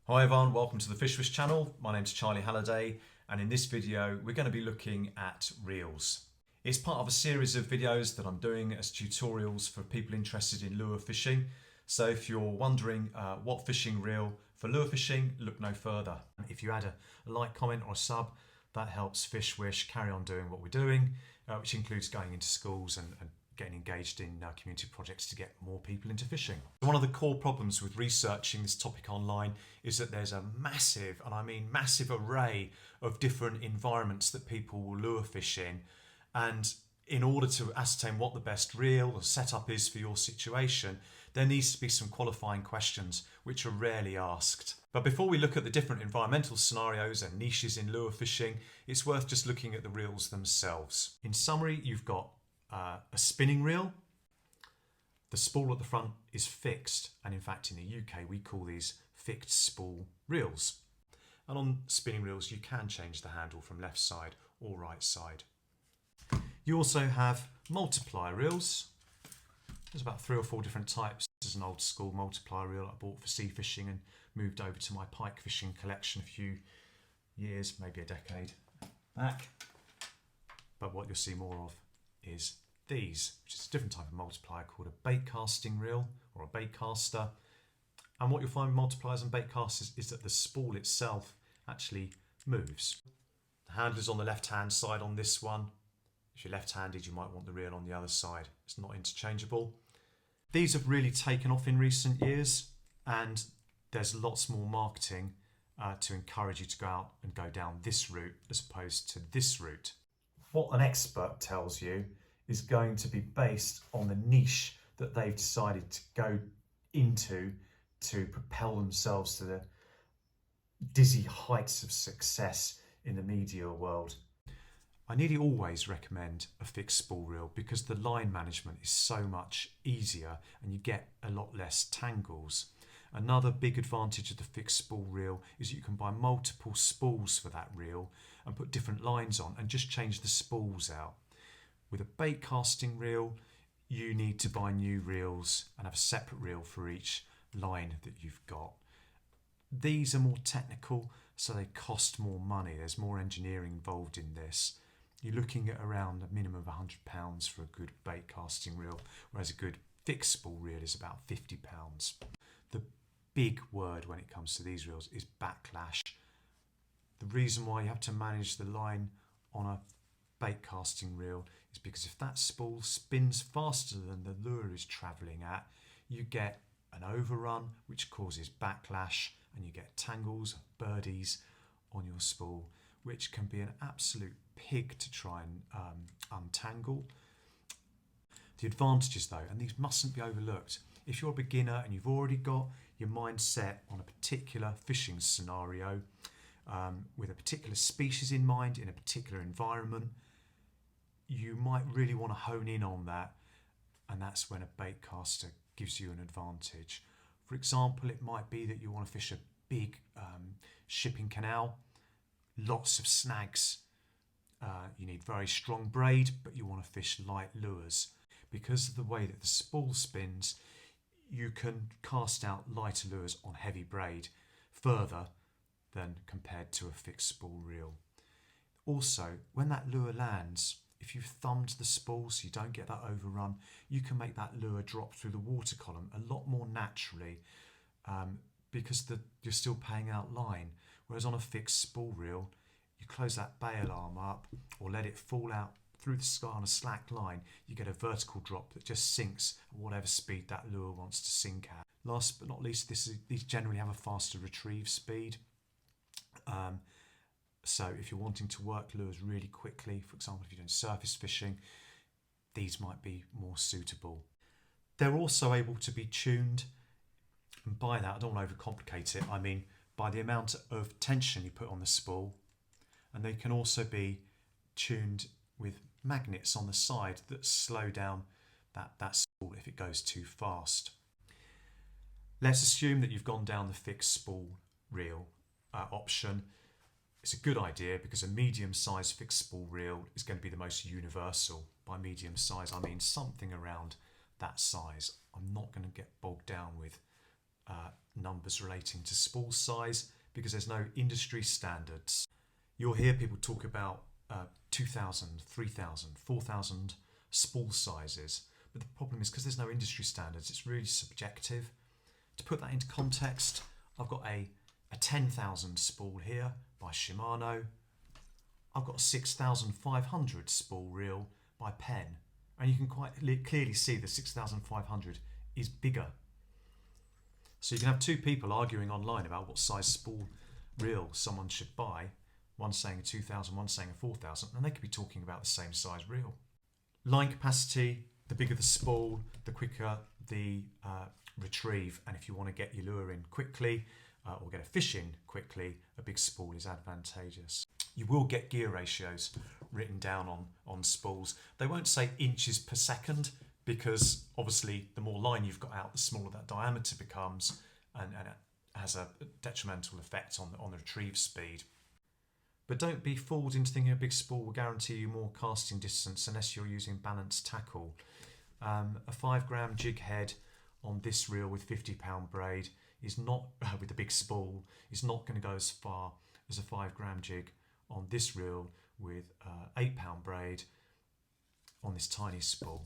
Hi everyone, welcome to the FishWish channel. My name's Charlie Halliday, and in this video we're going to be looking at reels. It's part of a series of videos that I'm doing as tutorials for people interested in lure fishing. So if you're wondering what fishing reel for lure fishing, look no further. If you add a like, comment or a sub, that helps FishWish carry on doing what we're doing, which includes going into schools and getting engaged in community projects to get more people into fishing. One of the core problems with researching this topic online is that there's a massive, and I mean massive, array of different environments that people will lure fish in, and in order to ascertain what the best reel or setup is for your situation, there needs to be some qualifying questions which are rarely asked. But before we look at the different environmental scenarios and niches in lure fishing, it's worth just looking at the reels themselves. In summary, you've got a spinning reel. The spool at the front is fixed, and in fact in the UK we call these fixed spool reels. And on spinning reels you can change the handle from left side or right side. You also have multiplier reels. There's about 3 or 4 different types. This is an old school multiplier reel I bought for sea fishing and moved over to my pike fishing collection a few years, maybe a decade back. But what you'll see more of is these, which is a different type of multiplier called a bait casting reel or a baitcaster. And what you'll find with multipliers and baitcasters is that the spool itself actually moves. The handle is on the left hand side on this one. If you're left-handed, you might want the reel on the other side. It's not interchangeable. These have really taken off in recent years, and there's lots more marketing to encourage you to go out and go down this route as opposed to this route. What an expert tells you is going to be based on the niche that they've decided to go into to propel themselves to the dizzy heights of success in the media world. I nearly always recommend a fixed spool reel because the line management is so much easier and you get a lot less tangles. Another big advantage of the fixed spool reel is you can buy multiple spools for that reel and put different lines on and just change the spools out. With a bait casting reel, you need to buy new reels and have a separate reel for each line that you've got. These are more technical, so they cost more money. There's more engineering involved in this. You're looking at around a minimum of £100 for a good bait casting reel, whereas a good fixed spool reel is about £50. The big word when it comes to these reels is backlash. The reason why you have to manage the line on a bait casting reel is because if that spool spins faster than the lure is travelling at, you get an overrun which causes backlash and you get tangles, birdies on your spool, which can be an absolute pig to try and untangle. The advantages though, and these mustn't be overlooked, if you're a beginner and you've already got your mind set on a particular fishing scenario with a particular species in mind in a particular environment, you might really want to hone in on that, and that's when a bait caster gives you an advantage. For example, it might be that you want to fish a big shipping canal, lots of snags. You need very strong braid, but you want to fish light lures. Because of the way that the spool spins, you can cast out lighter lures on heavy braid further than compared to a fixed spool reel. Also, when that lure lands, if you've thumbed the spool so you don't get that overrun, you can make that lure drop through the water column a lot more naturally because you're still paying out line. Whereas on a fixed spool reel, you close that bail arm up or let it fall out through the sky on a slack line, you get a vertical drop that just sinks at whatever speed that lure wants to sink at. Last but not least, these generally have a faster retrieve speed. So if you're wanting to work lures really quickly, for example, if you're doing surface fishing, these might be more suitable. They're also able to be tuned, and by that, I don't want to overcomplicate it, I mean by the amount of tension you put on the spool, and they can also be tuned with magnets on the side that slow down that spool if it goes too fast. Let's assume that you've gone down the fixed spool reel option. It's a good idea because a medium-sized fixed spool reel is going to be the most universal. By medium size, I mean something around that size. I'm not going to get bogged down with numbers relating to spool size because there's no industry standards. You'll hear people talk about 2,000, 3,000, 4,000 spool sizes, but the problem is because there's no industry standards, it's really subjective. To put that into context, I've got a 10,000 spool here by Shimano. I've got a 6,500 spool reel by Penn, and you can quite clearly see the 6,500 is bigger. So you can have two people arguing online about what size spool reel someone should buy, one saying a 2,000, one saying a 4,000, and they could be talking about the same size reel. Line capacity, the bigger the spool, the quicker the retrieve, and if you want to get your lure in quickly or get a fish in quickly, a big spool is advantageous. You will get gear ratios written down on spools. They won't say inches per second because obviously the more line you've got out, the smaller that diameter becomes, and it has a detrimental effect on the retrieve speed. But don't be fooled into thinking a big spool will guarantee you more casting distance unless you're using balanced tackle. A 5 gram jig head on this reel with 50-pound braid is not, with a big spool, is not going to go as far as a 5 gram jig on this reel with 8-pound braid on this tiny spool.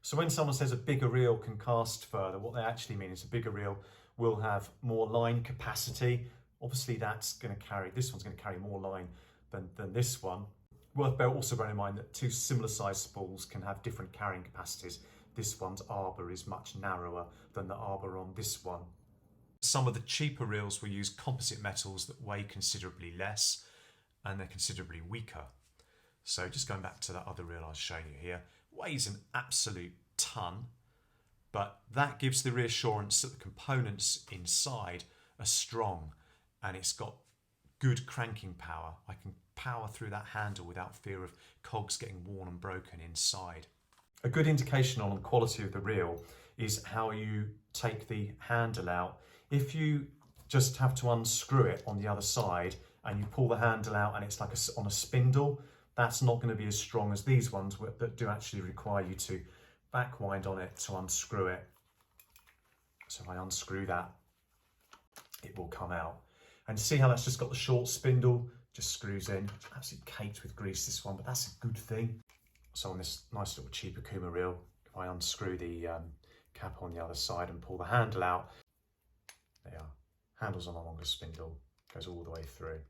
So when someone says a bigger reel can cast further, what they actually mean is a bigger reel will have more line capacity. Obviously this one's going to carry more line than this one. Worth also bearing in mind that two similar sized spools can have different carrying capacities. This one's arbor is much narrower than the arbor on this one. Some of the cheaper reels will use composite metals that weigh considerably less and they're considerably weaker. So just going back to that other reel I was showing you here, weighs an absolute ton, but that gives the reassurance that the components inside are strong and it's got good cranking power. I can power through that handle without fear of cogs getting worn and broken inside. A good indication on the quality of the reel is how you take the handle out. If you just have to unscrew it on the other side and you pull the handle out and it's like on a spindle, that's not going to be as strong as these ones that do actually require you to back wind on it to unscrew it. So if I unscrew that, it will come out. And see how that's just got the short spindle, just screws in. It's absolutely caked with grease, this one, but that's a good thing. So on this nice little cheap Akuma reel, if I unscrew the cap on the other side and pull the handle out, there you are. Handle's on a longer spindle, goes all the way through.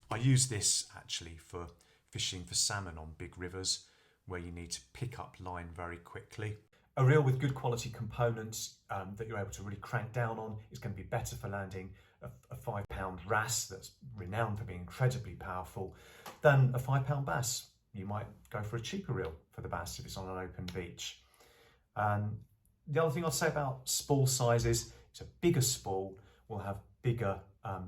I use this actually for fishing for salmon on big rivers where you need to pick up line very quickly. A reel with good quality components that you're able to really crank down on is going to be better for landing a 5-pound wrasse that's renowned for being incredibly powerful than a 5-pound bass. You might go for a cheaper reel for the bass if it's on an open beach. The other thing I'll say about spool sizes is a bigger spool will have bigger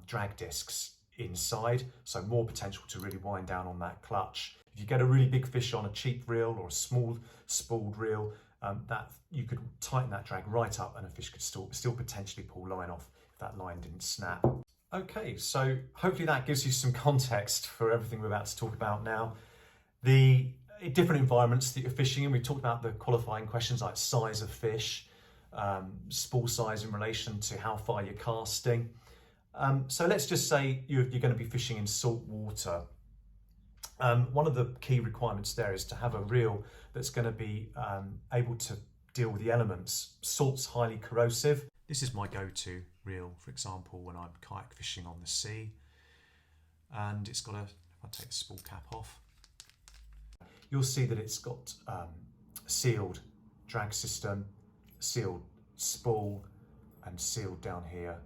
drag discs inside, so more potential to really wind down on that clutch. If you get a really big fish on a cheap reel or a small spooled reel, that you could tighten that drag right up and a fish could still potentially pull line off if that line didn't snap. Okay, so hopefully that gives you some context for everything we're about to talk about now. The different environments that you're fishing in, we talked about the qualifying questions like size of fish, spool size in relation to how far you're casting. So let's just say you're going to be fishing in salt water. One of the key requirements there is to have a reel that's going to be able to deal with the elements. Salt's highly corrosive. This is my go-to reel, for example, when I'm kayak fishing on the sea. And it's got if I take the spool cap off, you'll see that it's got a sealed drag system, sealed spool, and sealed down here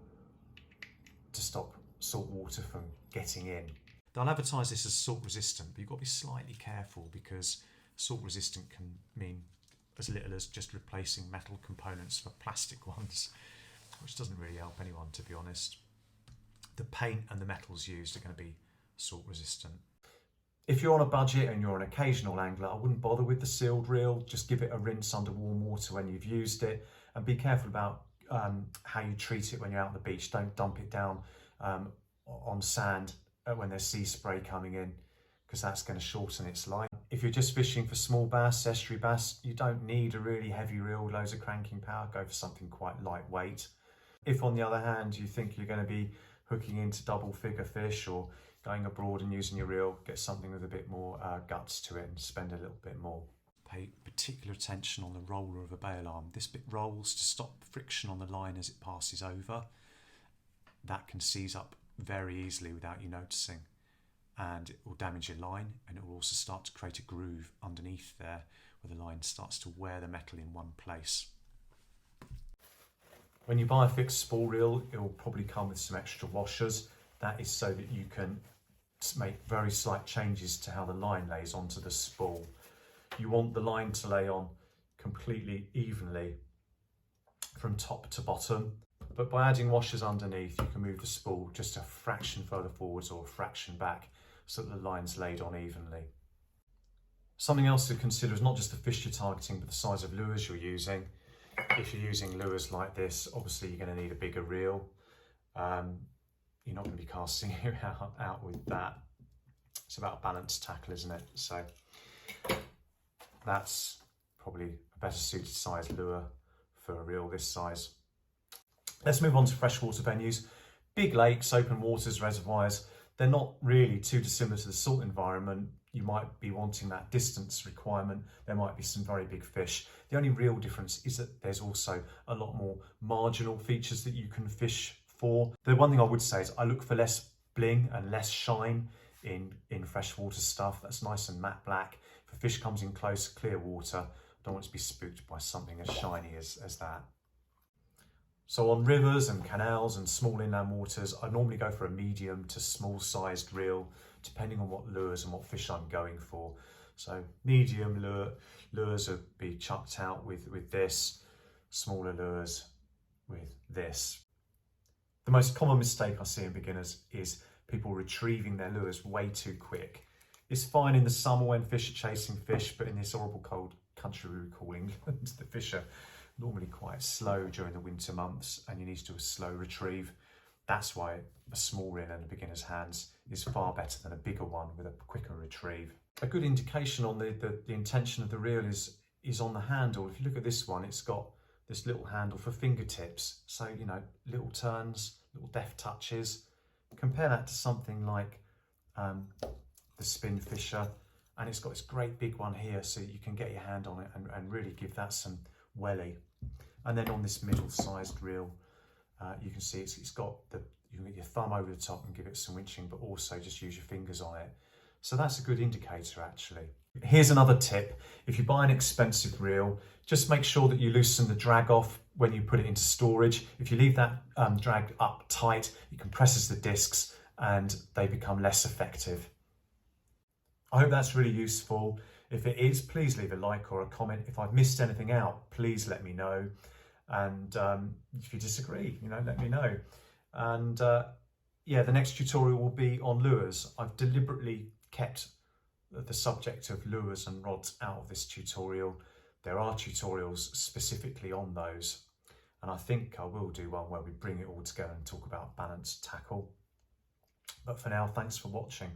to stop salt water from getting in. They'll advertise this as salt resistant, but you've got to be slightly careful because salt resistant can mean as little as just replacing metal components for plastic ones, which doesn't really help anyone, to be honest. The paint and the metals used are going to be salt resistant. If you're on a budget and you're an occasional angler, I wouldn't bother with the sealed reel. Just give it a rinse under warm water when you've used it, and be careful about how you treat it when you're out on the beach. Don't dump it down on sand when there's sea spray coming in, because that's going to shorten its life. If you're just fishing for small bass, estuary bass, you don't need a really heavy reel with loads of cranking power. Go for something quite lightweight. If on the other hand you think you're going to be hooking into double figure fish or going abroad and using your reel, get something with a bit more guts to it and spend a little bit more. Pay particular attention on the roller of a bail arm. This bit rolls to stop friction on the line as it passes over. That can seize up very easily without you noticing, and it will damage your line, and it will also start to create a groove underneath there where the line starts to wear the metal in one place. When you buy a fixed spool reel, it will probably come with some extra washers. That is so that you can make very slight changes to how the line lays onto the spool. You want the line to lay on completely evenly from top to bottom, but by adding washers underneath, you can move the spool just a fraction further forwards or a fraction back so that the line's laid on evenly. Something else to consider is not just the fish you're targeting, but the size of lures you're using. If you're using lures like this, obviously you're going to need a bigger reel. You're not going to be casting it out with that. It's about a balanced tackle, isn't it? So that's probably a better suited size lure for a reel this size. Let's move on to freshwater venues. Big lakes, open waters, reservoirs, they're not really too dissimilar to the salt environment. You might be wanting that distance requirement. There might be some very big fish. The only real difference is that there's also a lot more marginal features that you can fish for. The one thing I would say is I look for less bling and less shine in freshwater stuff. That's nice and matte black. If a fish comes in close, clear water, I don't want it to be spooked by something as shiny as that. So on rivers and canals and small inland waters, I normally go for a medium to small sized reel, depending on what lures and what fish I'm going for. So medium lures will be chucked out with this, smaller lures with this. The most common mistake I see in beginners is people retrieving their lures way too quick. It's fine in the summer when fish are chasing fish, but in this horrible cold country we call England, the fish are normally quite slow during the winter months and you need to do a slow retrieve. That's why a small reel in a beginner's hands is far better than a bigger one with a quicker retrieve. A good indication on the intention of the reel is on the handle. If you look at this one, it's got this little handle for fingertips. So, you know, little turns, little deft touches. Compare that to something like the spin fisher, and it's got this great big one here so you can get your hand on it and really give that some welly. And then on this middle-sized reel, you can see it's got you can get your thumb over the top and give it some winching, but also just use your fingers on it. So that's a good indicator actually. Here's another tip. If you buy an expensive reel, just make sure that you loosen the drag off when you put it into storage. If you leave that drag up tight, it compresses the discs and they become less effective. I hope that's really useful. If it is, please leave a like or a comment. If I've missed anything out, please let me know. And if you disagree, you know, let me know. And yeah, the next tutorial will be on lures. I've deliberately kept the subject of lures and rods out of this tutorial. There are tutorials specifically on those. And I think I will do one where we bring it all together and talk about balanced tackle. But for now, thanks for watching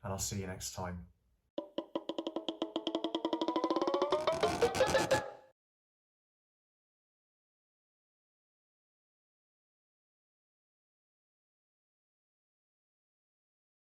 and I'll see you next time.